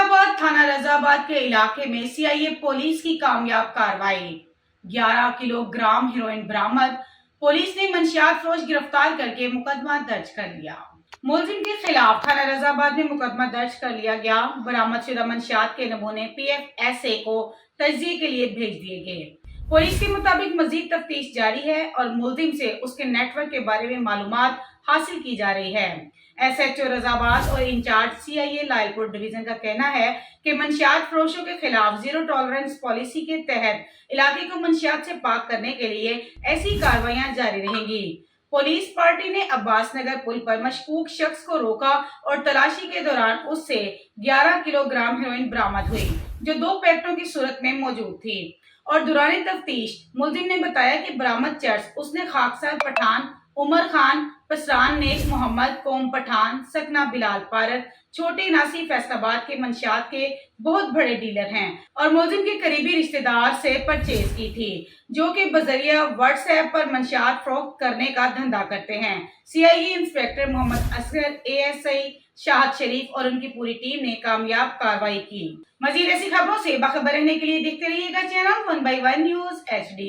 फैसलाबाद थाना रजाबाद के इलाके में सीआईए पुलिस की कामयाब कार्रवाई। 11 किलोग्राम हेरोइन बरामद। पुलिस ने मंशियात फरोश गिरफ्तार करके मुकदमा दर्ज कर लिया। मुलजिम के खिलाफ थाना रजाबाद में मुकदमा दर्ज कर लिया गया। बरामद शुदा मंशियात के नमूने PFSA को तज्जिए के लिए भेज दिए गए। पुलिस के मुताबिक मजीद तफ्तीश जारी है और मुलजिम से उसके नेटवर्क के बारे में मालूमात हासिल की जा रही है। SHO रजाबाद और इंचार्ज CIA लायलपुर डिवीजन का कहना है कि मंशियात फरोशों के खिलाफ जीरो टॉलरेंस पॉलिसी के तहत इलाके को मंशियात से पाक करने के लिए ऐसी कार्रवाइयां जारी रहेंगी। पुलिस पार्टी ने अब्बास नगर पुल पर मशकूक शख्स को रोका और तलाशी के दौरान उससे 11 किलोग्राम हेरोइन बरामद हुई, जो 2 पैकेटों की सूरत में मौजूद थी। और दौरान तफ्तीश मुलजिम ने बताया कि बरामद चर्स उसने खाकसार पठान, उमर खान, पसरान नेक मोहम्मद, कोम पठान, सकना बिलाल पारक, छोटे नासी फैसलाबाद के मंशियात के बहुत बड़े डीलर हैं और मुलजिम के करीबी रिश्तेदार से परचेज की थी, जो कि बजरिया व्हाट्सएप पर मंशियात फरोख्त करने का धंधा करते हैं। CIE inspector Mohammad Asghar, ASI Shahid Sharif और उनकी पूरी टीम ने कामयाब कार्रवाई की। मजीद ऐसी खबरों से बाखबर रहने के लिए देखते रहिएगा चैनल 1/1 न्यूज HD।